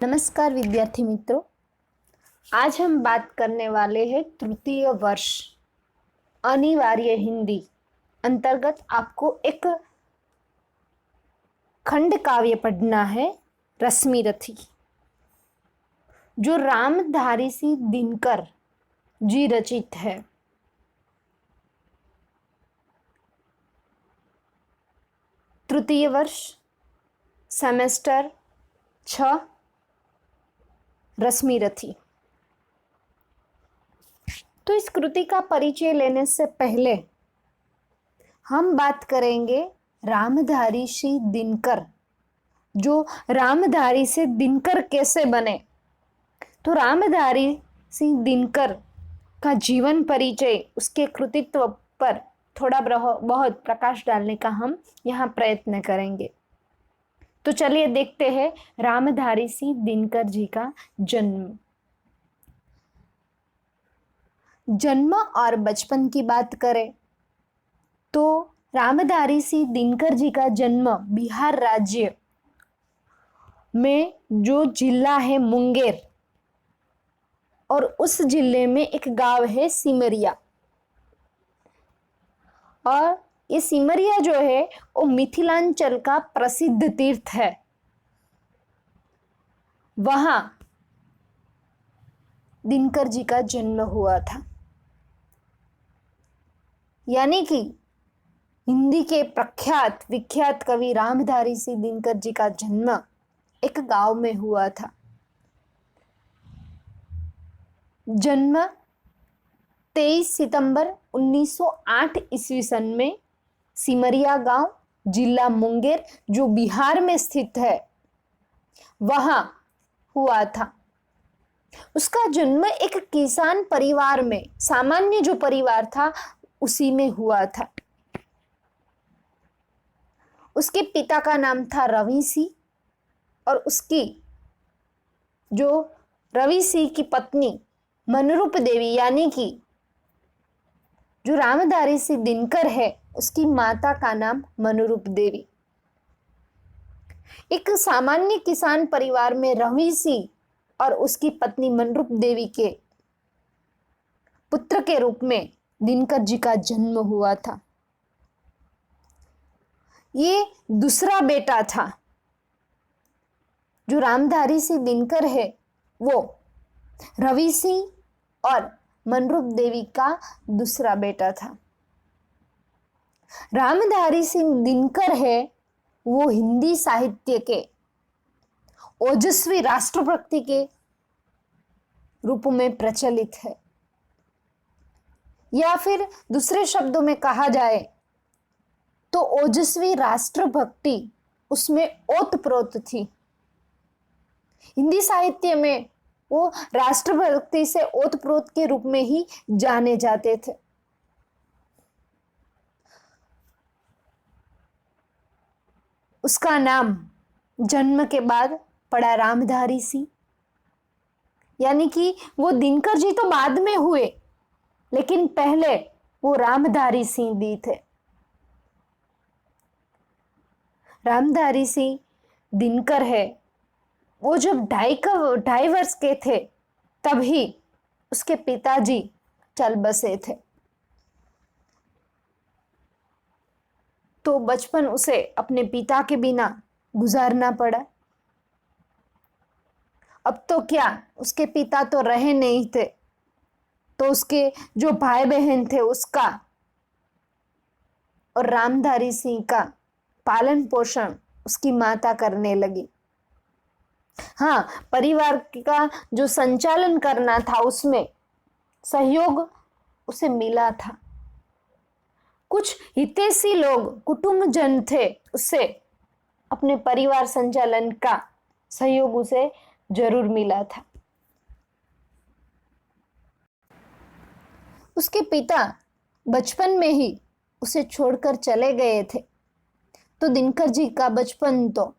नमस्कार विद्यार्थी मित्रों, आज हम बात करने वाले हैं तृतीय वर्ष अनिवार्य हिंदी अंतर्गत आपको एक खंड काव्य पढ़ना है, रश्मि रथी, जो रामधारी सिंह दिनकर जी रचित है। तृतीय वर्ष सेमेस्टर 6 रश्मि रथी। तो इस कृति का परिचय लेने से पहले हम बात करेंगे रामधारी सिंह दिनकर, जो रामधारी से दिनकर कैसे बने। तो रामधारी सिंह दिनकर का जीवन परिचय, उसके कृतित्व पर थोड़ा बहुत प्रकाश डालने का हम यहाँ प्रयत्न करेंगे। तो चलिए देखते हैं रामधारी सिंह दिनकर जी का जन्म और बचपन की बात करें तो रामधारी सिंह दिनकर जी का जन्म बिहार राज्य में जो जिला है मुंगेर, और उस जिले में एक गांव है सिमरिया, और ये सिमरिया जो है वो मिथिलांचल का प्रसिद्ध तीर्थ है। वहां दिनकर जी का जन्म हुआ था। यानी कि हिंदी के प्रख्यात विख्यात कवि रामधारी सिंह दिनकर जी का जन्म एक गांव में हुआ था। जन्म 23 सितंबर 1908 ईस्वी सन में सिमरिया गांव, जिला मुंगेर, जो बिहार में स्थित है, वहां हुआ था। उसका जन्म एक किसान परिवार में, सामान्य जो परिवार था उसी में हुआ था। उसके पिता का नाम था रवि सिंह, और उसकी जो रवि सिंह की पत्नी मनरूप देवी, यानी कि जो रामधारी सिंह दिनकर है, उसकी माता का नाम मनरूप देवी। एक सामान्य किसान परिवार में रवि सिंह और उसकी पत्नी मनरूप देवी के पुत्र के रूप में दिनकर जी का जन्म हुआ था। ये दूसरा बेटा था। जो रामधारी सिंह दिनकर है वो रवि सिंह और मनरूप देवी का दूसरा बेटा था। रामधारी सिंह दिनकर है वो हिंदी साहित्य के ओजस्वी राष्ट्रभक्ति के रूप में प्रचलित है, या फिर दूसरे शब्दों में कहा जाए तो ओजस्वी राष्ट्रभक्ति उसमें ओतप्रोत थी। हिंदी साहित्य में वो राष्ट्रभक्ति से ओतप्रोत के रूप में ही जाने जाते थे। उसका नाम जन्म के बाद पड़ा रामधारी सिंह, यानी कि वो दिनकर जी तो बाद में हुए, लेकिन पहले वो रामधारी सिंह दी थे। रामधारी सिंह दिनकर है वो जब 2.5 वर्ष के थे तभी उसके पिताजी चल बसे थे। तो बचपन उसे अपने पिता के बिना गुजारना पड़ा। अब तो क्या, उसके पिता तो रहे नहीं थे, तो उसके जो भाई बहन थे उसका और रामधारी सिंह का पालन पोषण उसकी माता करने लगी। हाँ, परिवार का जो संचालन करना था उसमें सहयोग उसे मिला था। कुछ हितैषी लोग, कुटुंबजन थे, उससे अपने परिवार संचालन का सहयोग उसे जरूर मिला था। उसके पिता बचपन में ही उसे छोड़कर चले गए थे। तो दिनकर जी का बचपन तो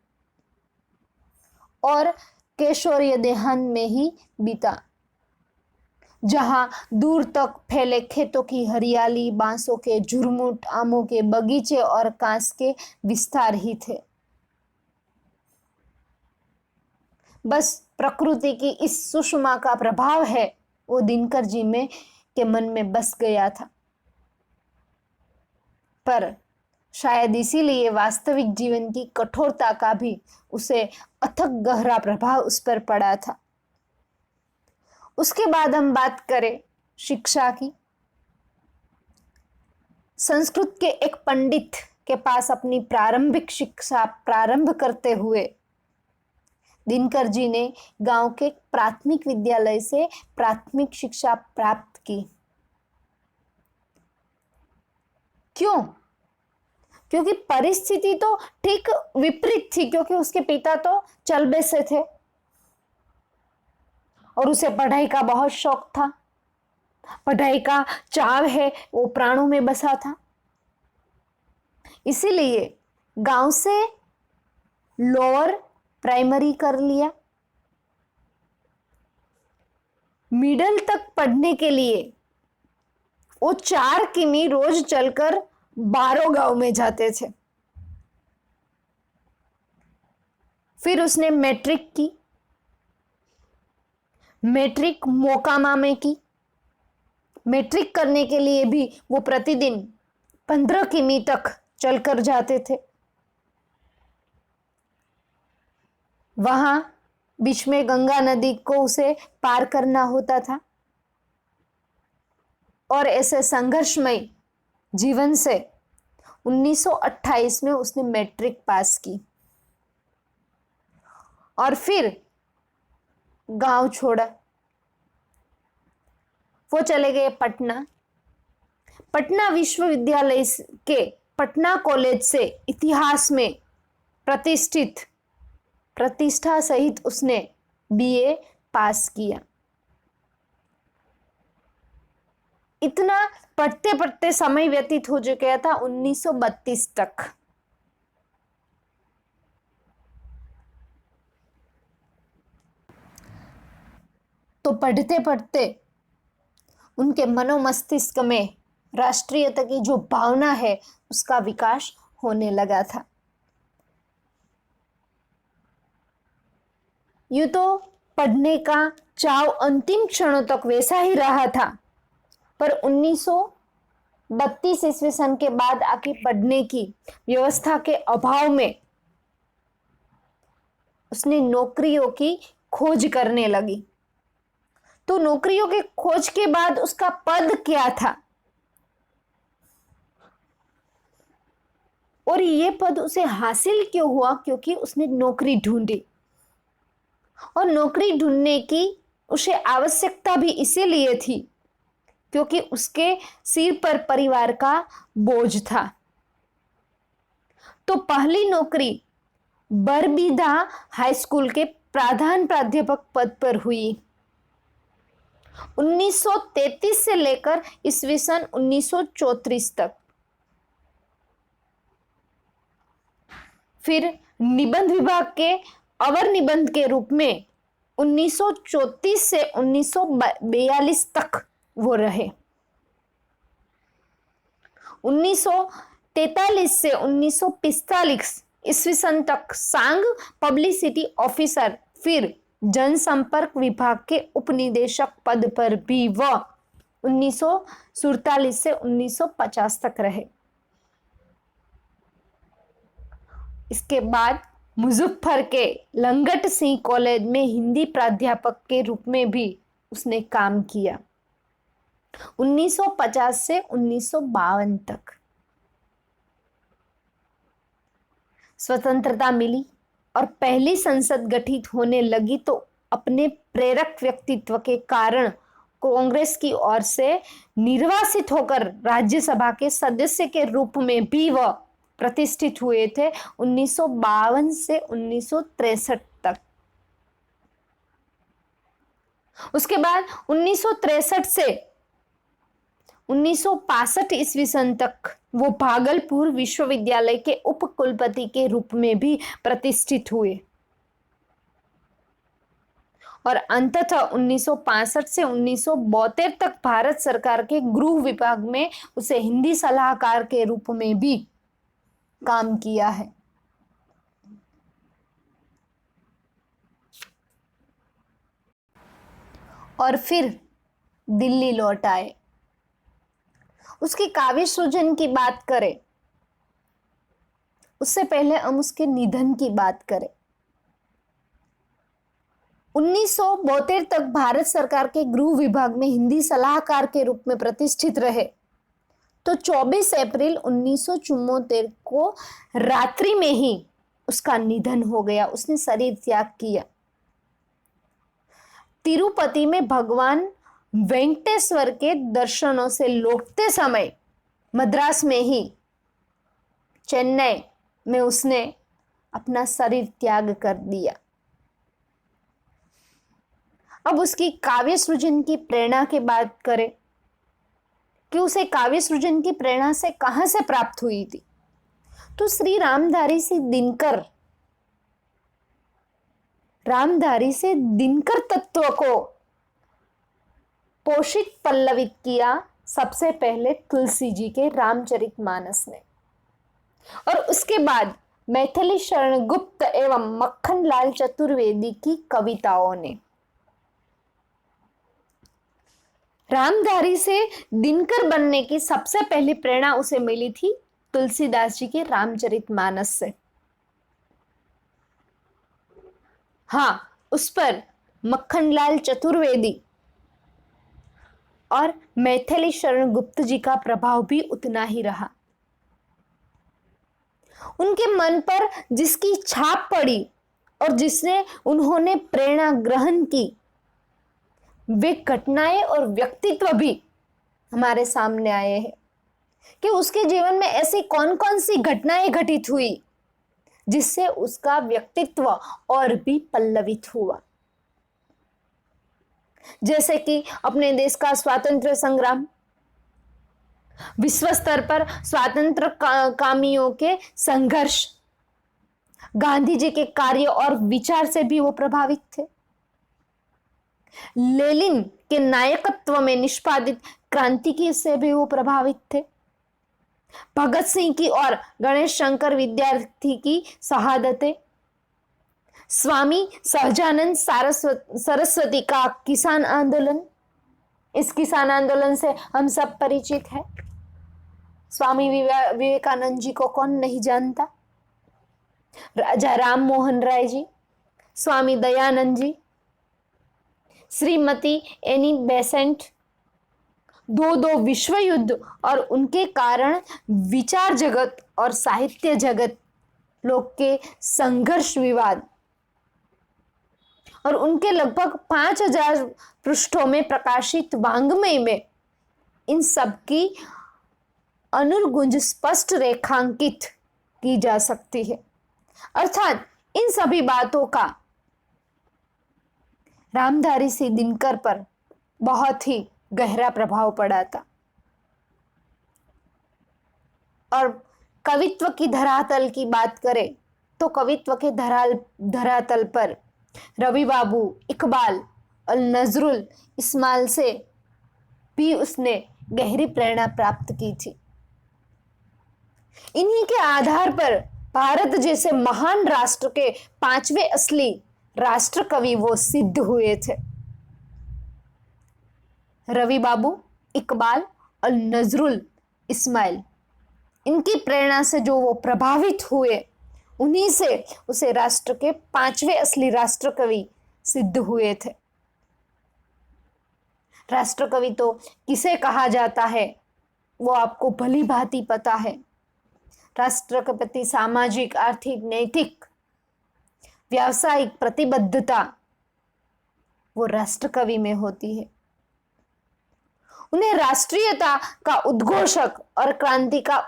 और कैशोर्य देहांत में ही बीता, जहां दूर तक फैले खेतों की हरियाली, बांसों के झुरमुट, आमों के बगीचे और कांस के विस्तार ही थे। बस प्रकृति की इस सुषमा का प्रभाव है, वो दिनकर जी में के मन में बस गया था। पर शायद इसीलिए वास्तविक जीवन की कठोरता का भी उसे अथक गहरा प्रभाव उस पर पड़ा था। उसके बाद हम बात करें शिक्षा की। संस्कृत के एक पंडित के पास अपनी प्रारंभिक शिक्षा प्रारंभ करते हुए दिनकर जी ने गांव के प्राथमिक विद्यालय से प्राथमिक शिक्षा प्राप्त की। क्यों? क्योंकि परिस्थिति तो ठीक विपरीत थी, क्योंकि उसके पिता तो चल बसे थे और उसे पढ़ाई का बहुत शौक था, पढ़ाई का चाव है, वो प्राणों में बसा था। इसीलिए गांव से लोअर प्राइमरी कर लिया। मिडिल तक पढ़ने के लिए वो 4 किमी रोज चलकर 12 गांव में जाते थे। फिर उसने मैट्रिक की, मैट्रिक मोकामा में की। मैट्रिक करने के लिए भी वो प्रतिदिन 15 किमी तक चलकर जाते थे। वहां बीच में गंगा नदी को उसे पार करना होता था और ऐसे संघर्षमय जीवन से 1928 में उसने मैट्रिक पास की और फिर गांव छोड़ा। वो चले गए पटना। पटना विश्वविद्यालय के पटना कॉलेज से इतिहास में प्रतिष्ठा सहित उसने बीए पास किया। इतना पढ़ते पढ़ते समय व्यतीत हो चुका था 1932 तक। तो पढ़ते पढ़ते उनके मनोमस्तिष्क में राष्ट्रीयता की जो भावना है उसका विकास होने लगा था। यूं तो पढ़ने का चाव अंतिम क्षणों तक वैसा ही रहा था, पर 1932 ईस्वी सन के बाद आके पढ़ने की व्यवस्था के अभाव में उसने नौकरियों की खोज करने लगी। तो नौकरियों के खोज के बाद उसका पद क्या था और ये पद उसे हासिल क्यों हुआ? क्योंकि उसने नौकरी ढूंढी और नौकरी ढूंढने की उसे आवश्यकता भी इसीलिए थी क्योंकि उसके सिर पर परिवार का बोझ था। तो पहली नौकरी बरबीघा हाई स्कूल के प्रधान प्राध्यापक पद पर हुई 1933 से लेकर ईस्वी सन 1934 तक। फिर निबंध विभाग के अवर निबंध के रूप में 1934 से 1942 तक वो रहे। 1943 से 1945 ईस्वी सन तक सांग पब्लिसिटी ऑफिसर, फिर जनसंपर्क विभाग के उपनिदेशक पद पर भी वह 1947 से 1950 तक रहे। इसके बाद मुजफ्फर के लंगट सिंह कॉलेज में हिंदी प्राध्यापक के रूप में भी उसने काम किया 1950 से 1952 तक। स्वतंत्रता मिली और पहली संसद गठित होने लगी तो अपने प्रेरक व्यक्तित्व के कारण कांग्रेस की ओर से निर्वासित होकर राज्यसभा के सदस्य के रूप में भी वह प्रतिष्ठित हुए थे 1952 से 1963 तक। उसके बाद 1963 से 1965 ईस्वी सन तक वो भागलपुर विश्वविद्यालय के उप कुलपति के रूप में भी प्रतिष्ठित हुए और अंततः 1965 से 1972 तक भारत सरकार के गृह विभाग में उसे हिंदी सलाहकार के रूप में भी काम किया है। और फिर दिल्ली लौट आए। उसकी काव्य सृजन की बात करें, उससे पहले हम उसके निधन की बात करें। 1972 तक भारत सरकार के गृह विभाग में हिंदी सलाहकार के रूप में प्रतिष्ठित रहे, तो 24 अप्रैल 1974 को रात्रि में ही उसका निधन हो गया। उसने शरीर त्याग किया। तिरुपति में भगवान वेंकटेश्वर के दर्शनों से लौटते समय मद्रास में ही, चेन्नई में उसने अपना शरीर त्याग कर दिया। अब उसकी काव्य सृजन की प्रेरणा की बात करें कि उसे काव्य सृजन की प्रेरणा से कहां से प्राप्त हुई थी, तो श्री रामधारी से दिनकर तत्व को पोषित पल्लवित किया सबसे पहले तुलसी जी के रामचरितमानस ने, और उसके बाद मैथिली शरण गुप्त एवं मक्खन लाल चतुर्वेदी की कविताओं ने। रामधारी से दिनकर बनने की सबसे पहली प्रेरणा उसे मिली थी तुलसीदास जी के रामचरितमानस से। हाँ, उस पर मक्खनलाल चतुर्वेदी और मैथिली शरण गुप्त जी का प्रभाव भी उतना ही रहा। उनके मन पर जिसकी छाप पड़ी और जिसने उन्होंने प्रेरणा ग्रहण की, वे घटनाएं और व्यक्तित्व भी हमारे सामने आए हैं कि उसके जीवन में ऐसी कौन कौन सी घटनाएं घटित हुई जिससे उसका व्यक्तित्व और भी पल्लवित हुआ। जैसे कि अपने देश का स्वातंत्र्य संग्राम, विश्व स्तर पर स्वातंत्र कामियों के संघर्ष, गांधी जी के कार्य और विचार से भी वो प्रभावित थे। लेनिन के नायकत्व में निष्पादित क्रांति से भी वो प्रभावित थे। भगत सिंह की और गणेश शंकर विद्यार्थी की शहादतें, स्वामी सहजानंद सरस्वती का किसान आंदोलन, इस किसान आंदोलन से हम सब परिचित हैं। स्वामी विवेकानंद जी को कौन नहीं जानता। राजा राम मोहन राय जी, स्वामी दयानंद जी, श्रीमती एनी बेसेंट, दो विश्व युद्ध और उनके कारण विचार जगत और साहित्य जगत लोग के संघर्ष विवाद और उनके लगभग 5000 पृष्ठों में प्रकाशित वाङ्मय में इन सब की अनुर्गुंज स्पष्ट रेखांकित की जा सकती है। अर्थात इन सभी बातों का रामधारी सिंह दिनकर पर बहुत ही गहरा प्रभाव पड़ा था। और कवित्व की धरातल की बात करें तो कवित्व के धरातल पर रवि बाबू, इकबाल और नजरुल इस्माइल से भी उसने गहरी प्रेरणा प्राप्त की थी। इन्हीं के आधार पर भारत जैसे महान राष्ट्र के 5वें असली राष्ट्र कवि वो सिद्ध हुए थे। रवि बाबू, इकबाल और नजरुल इस्माइल, इनकी प्रेरणा से जो वो प्रभावित हुए, उन्हीं से उसे राष्ट्र के 5वें असली राष्ट्र कवि सिद्ध हुए थे। राष्ट्र कवि तो किसे कहा जाता है वो आपको भली भांति पता है। राष्ट्र के प्रति सामाजिक, आर्थिक, नैतिक, व्यावसायिक प्रतिबद्धता वो राष्ट्र कवि में होती है। उन्हें राष्ट्रीयता का उद्घोषक और क्रांति का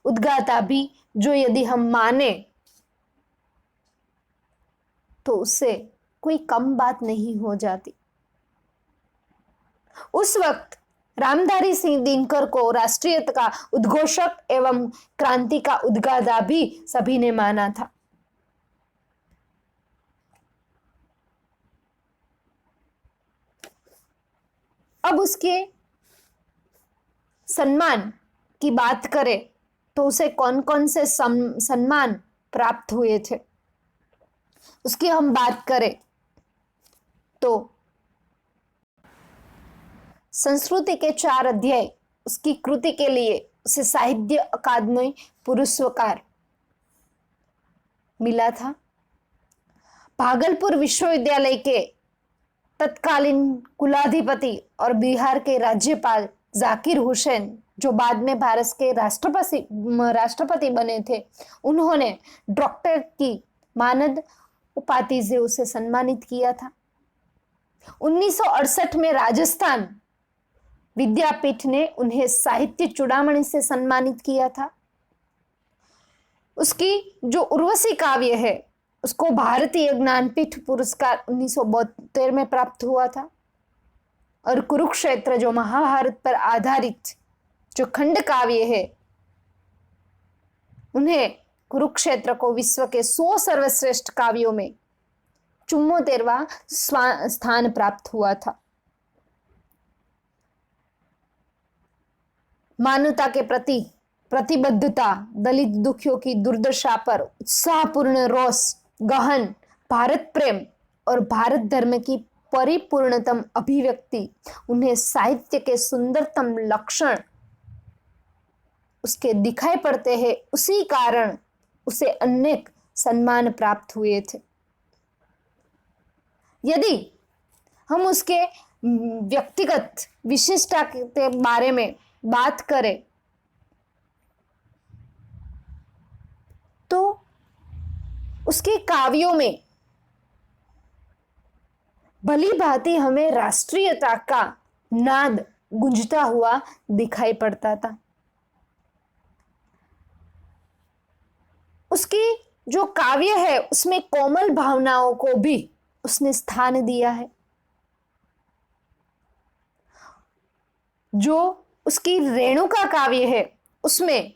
उद्गाता भी जो यदि हम माने तो उससे कोई कम बात नहीं हो जाती। उस वक्त रामधारी सिंह दिनकर को राष्ट्रीयता का उद्घोषक एवं क्रांति का उद्गाता भी सभी ने माना था। अब उसके सम्मान की बात करें तो उसे कौन कौन से सम्मान प्राप्त हुए थे, उसकी हम बात करें तो संस्कृति के 4 अध्याय उसकी कृति के लिए उसे साहित्य अकादमी पुरस्कार मिला था। भागलपुर विश्वविद्यालय के तत्कालीन कुलाधिपति और बिहार के राज्यपाल जाकिर हुसैन, जो बाद में भारत के राष्ट्रपति बने थे, उन्होंने डॉक्टर की मानद उपाधि से उसे सम्मानित किया था। 1968 में राजस्थान विद्यापीठ ने उन्हें साहित्य चूड़ामणि से सम्मानित किया था। उसकी जो उर्वशी काव्य है उसको भारतीय ज्ञानपीठ पुरस्कार 1972 में प्राप्त हुआ था। और कुरुक्षेत्र जो महाभारत पर आधारित जो खंड काव्य है, उन्हें कुरुक्षेत्र को विश्व के 100 सर्वश्रेष्ठ काव्यों में 74वां स्थान प्राप्त हुआ था। मानवता के प्रति प्रतिबद्धता, दलित दुखियों की दुर्दशा पर उत्साहपूर्ण रोष, गहन भारत प्रेम और भारत धर्म की परिपूर्णतम अभिव्यक्ति उन्हें साहित्य के सुंदरतम लक्षण उसके दिखाई पड़ते हैं। उसी कारण उसे अनेक सम्मान प्राप्त हुए थे। यदि हम उसके व्यक्तिगत विशिष्टता के बारे में बात करें तो उसके काव्यों में भली भांति हमें राष्ट्रीयता का नाद गूंजता हुआ दिखाई पड़ता था। उसकी जो काव्य है उसमें कोमल भावनाओं को भी उसने स्थान दिया है। जो उसकी रेणुका काव्य है उसमें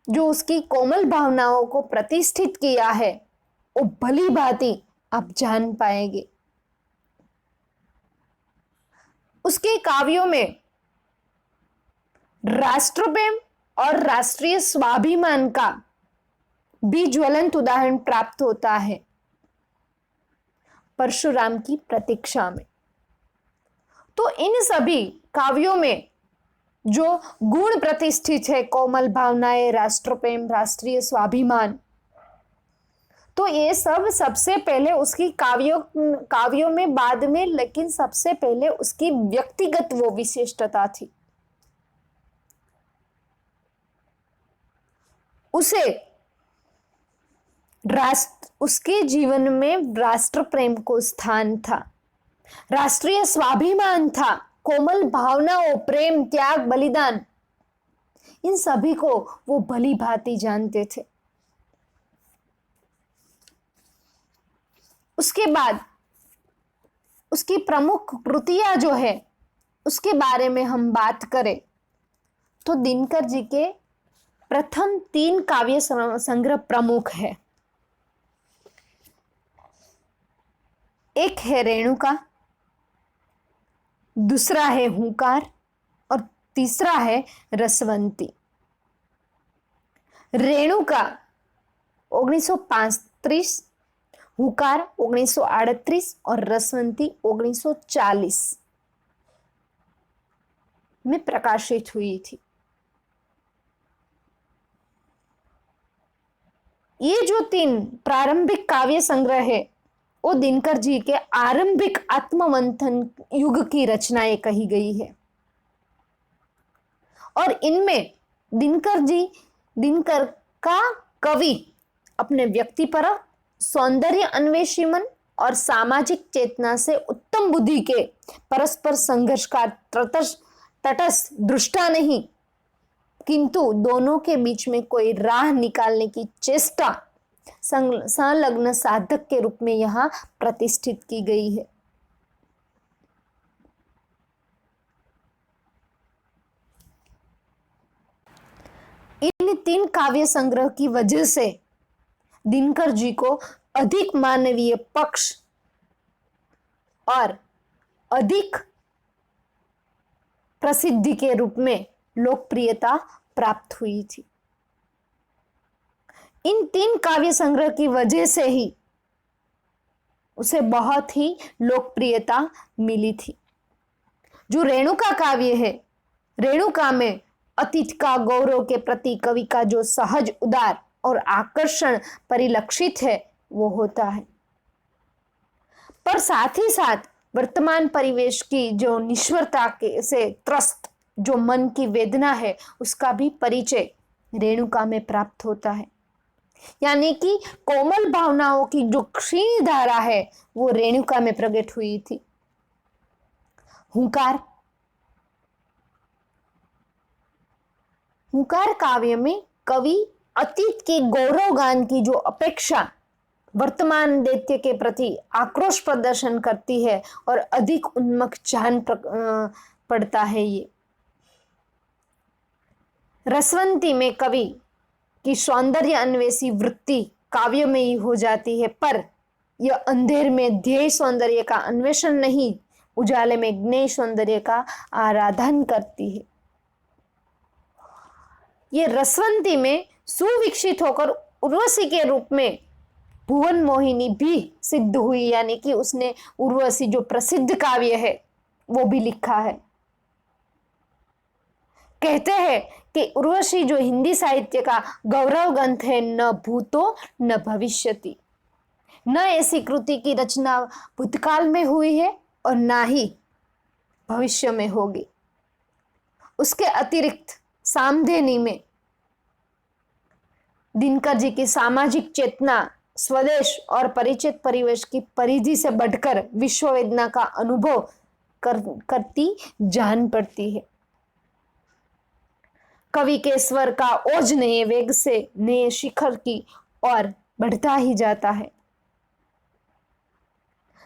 जो उसकी कोमल भावनाओं को प्रतिष्ठित किया है वो भली भांति आप जान पाएंगे। उसके काव्यों में राष्ट्र प्रेम और राष्ट्रीय स्वाभिमान का भी ज्वलंत उदाहरण प्राप्त होता है परशुराम की प्रतीक्षा में। तो इन सभी काव्यों में जो गुण प्रतिष्ठित है, कोमल भावनाएं, राष्ट्र प्रेम, राष्ट्रीय स्वाभिमान, तो ये सब सबसे पहले उसकी काव्यों में बाद में, लेकिन सबसे पहले उसकी व्यक्तिगत वो विशिष्टता थी। उसके जीवन में राष्ट्र प्रेम को स्थान था, राष्ट्रीय स्वाभिमान था, कोमल भावनाओं, प्रेम, त्याग, बलिदान, इन सभी को वो भली भांति जानते थे। उसके बाद उसकी प्रमुख कृतियां जो है उसके बारे में हम बात करें तो दिनकर जी के प्रथम 3 काव्य संग्रह प्रमुख है। एक है रेणुका, दूसरा है हुंकार और तीसरा है रसवंती। रेणुका 1935, हुंकार 1938 और रसवंती 1940 में प्रकाशित हुई थी। ये जो 3 प्रारंभिक काव्य संग्रह है वो दिनकर जी के आरंभिक आत्ममंथन युग की रचनाएं कही गई है। और इनमें दिनकर का कवि अपने व्यक्तिपरक, सौंदर्य अन्वेषी मन और सामाजिक चेतना से उत्तम बुद्धि के परस्पर संघर्ष का तटस्थ दृष्टा नहीं, किंतु दोनों के बीच में कोई राह निकालने की चेष्टा संलग्न साधक के रूप में यहाँ प्रतिष्ठित की गई है। इन 3 काव्य संग्रह की वजह से दिनकर जी को अधिक मानवीय पक्ष और अधिक प्रसिद्धि के रूप में लोकप्रियता प्राप्त हुई थी। इन 3 काव्य संग्रह की वजह से ही उसे बहुत ही लोकप्रियता मिली थी। जो रेणुका काव्य है, रेणुका में अतीत का गौरव के प्रति कवि का जो सहज उदार और आकर्षण परिलक्षित है वो होता है, पर साथ ही साथ वर्तमान परिवेश की जो निष्ठुरता के से त्रस्त जो मन की वेदना है उसका भी परिचय रेणुका में प्राप्त होता है। यानी कि कोमल भावनाओं की जो क्षीण धारा है वो रेणुका में प्रकट हुई थी। हुंकार, हुंकार काव्य में कवि अतीत के गौरवगान की जो अपेक्षा वर्तमान दैत्य के प्रति आक्रोश प्रदर्शन करती है और अधिक उन्मुख जान पड़ता है। ये रसवंती में कवि की सौंदर्य अन्वेषी वृत्ति काव्य में ही हो जाती है, पर यह अंधेर में ध्येय सौंदर्य का अन्वेषण नहीं, उजाले में ज्ञेय सौंदर्य का आराधन करती है। ये रसवंती में सुविकसित होकर उर्वशी के रूप में भुवन मोहिनी भी सिद्ध हुई, यानी कि उसने उर्वशी जो प्रसिद्ध काव्य है वो भी लिखा है। कहते हैं कि उर्वशी जो हिंदी साहित्य का गौरव ग्रंथ है, न भूतो न भविष्यति, न ऐसी कृति की रचना भूतकाल में हुई है और ना ही भविष्य में होगी। उसके अतिरिक्त सामधेनी में दिनकर जी की सामाजिक चेतना स्वदेश और परिचित परिवेश की परिधि से बढ़कर विश्व वेदना का अनुभव करती जान पड़ती है। कवि के स्वर का ओज नए वेग से नए शिखर की ओर बढ़ता ही जाता है।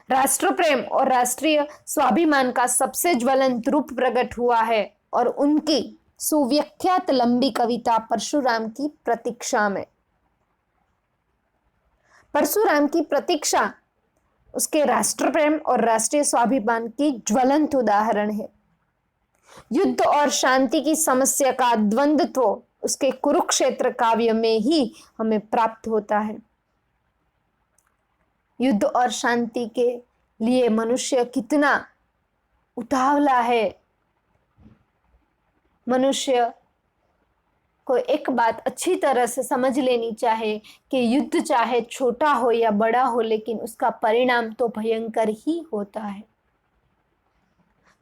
राष्ट्र प्रेम और राष्ट्रीय स्वाभिमान का सबसे ज्वलंत रूप प्रकट हुआ है और उनकी सुव्याख्यात लंबी कविता परशुराम की प्रतीक्षा में। परशुराम की प्रतीक्षा उसके राष्ट्र प्रेम और राष्ट्रीय स्वाभिमान की ज्वलंत उदाहरण है। युद्ध और शांति की समस्या का द्वंद्व उसके कुरुक्षेत्र काव्य में ही हमें प्राप्त होता है। युद्ध और शांति के लिए मनुष्य कितना उतावला है। मनुष्य को एक बात अच्छी तरह से समझ लेनी चाहिए कि युद्ध चाहे छोटा हो या बड़ा हो, लेकिन उसका परिणाम तो भयंकर ही होता है।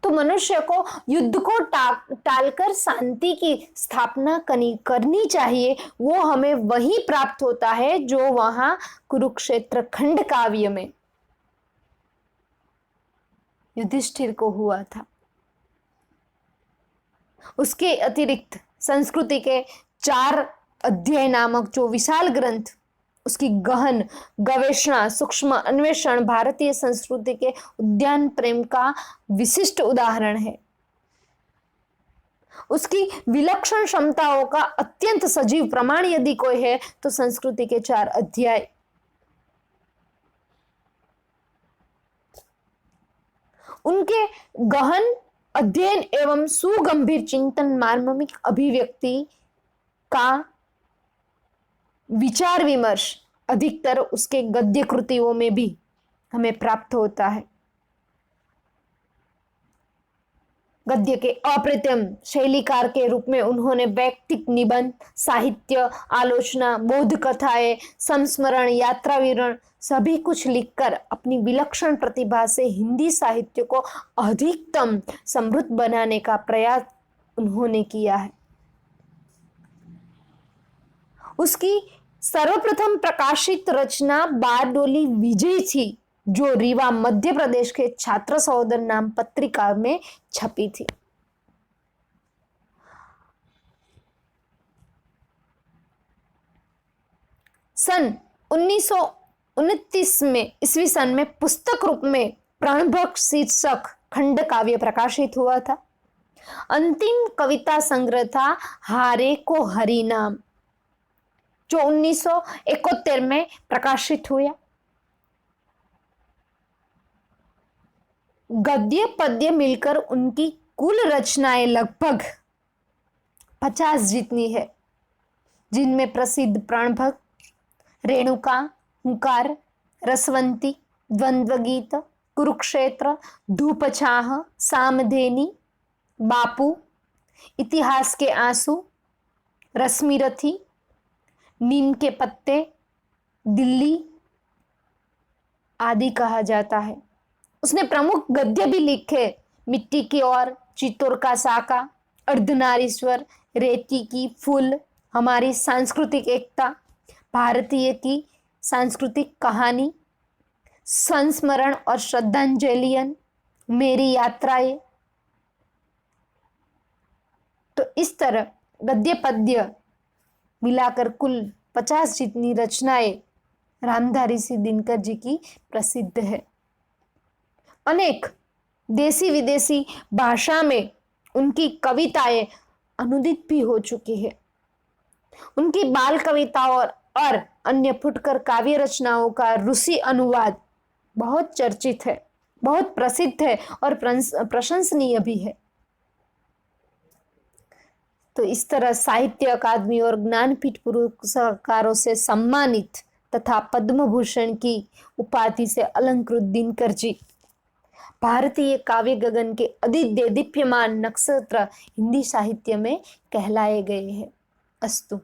तो मनुष्य को युद्ध को टालकर शांति की स्थापना करनी चाहिए। वो हमें वही प्राप्त होता है जो वहां कुरुक्षेत्र खंड काव्य में युधिष्ठिर को हुआ था। उसके अतिरिक्त संस्कृति के 4 अध्याय नामक जो विशाल ग्रंथ, उसकी गहन गवेषणा सूक्ष्म अन्वेषण भारतीय संस्कृति के उद्यान प्रेम का विशिष्ट उदाहरण है। उसकी विलक्षण क्षमताओं का अत्यंत सजीव प्रमाण यदि कोई है तो संस्कृति के 4 अध्याय। उनके गहन अध्ययन एवं सुगंभीर चिंतन मार्मिक अभिव्यक्ति का विचार विमर्श अधिकतर उसके गद्य कृतियों में भी हमें प्राप्त होता है। गद्य के अप्रतिम शैलीकार के रूप में उन्होंने वैयक्तिक निबंध, साहित्य, आलोचना, बोध कथाएं, संस्मरण, यात्रा विवरण सभी कुछ लिखकर अपनी विलक्षण प्रतिभा से हिंदी साहित्य को अधिकतम समृद्ध बनाने का प्रयास उन्होंने किया है। उसकी सर्वप्रथम प्रकाशित रचना बारडोली विजय थी, जो रीवा मध्य प्रदेश के छात्र सहोदर नाम पत्रिका में छपी थी। सन 1929 में ईस्वी सन में पुस्तक रूप में प्रणभक शीर्षक खंड काव्य प्रकाशित हुआ था। अंतिम कविता संग्रह था हारे को हरि नाम, जो 1971 में प्रकाशित हुआ। गद्य पद्य मिलकर उनकी कुल रचनाएं लगभग 50 जितनी है, जिनमें प्रसिद्ध प्राणभग, रेणुका, हुंकार, रसवंती, द्वंद्व गीत, कुरुक्षेत्र, धूपछाह, सामधेनी, बापू, इतिहास के आंसू, रश्मिरथी, नीम के पत्ते, दिल्ली आदि कहा जाता है। उसने प्रमुख गद्य भी लिखे, मिट्टी की ओर, चित्तौर का साका, अर्धनारीश्वर, रेती की फूल, हमारी सांस्कृतिक एकता, भारतीय की सांस्कृतिक कहानी, संस्मरण और श्रद्धांजलियन, मेरी यात्राएं। तो इस तरह गद्य पद्य मिलाकर कुल 50 जितनी रचनाएं रामधारी सिंह दिनकर जी की प्रसिद्ध है। अनेक देसी विदेशी भाषा में उनकी कविताएं अनुदित भी हो चुकी है। उनकी बाल कविताओं और अन्य फुटकर काव्य रचनाओं का रूसी अनुवाद बहुत चर्चित है, बहुत प्रसिद्ध है और प्रशंसनीय भी है। तो इस तरह साहित्य अकादमी और ज्ञानपीठ पुरस्कारों से सम्मानित तथा पद्म भूषण की उपाधि से अलंकृत दिनकर जी भारतीय काव्य गगन के अदिदेदीप्यमान नक्षत्र हिंदी साहित्य में कहलाए गए हैं। अस्तु।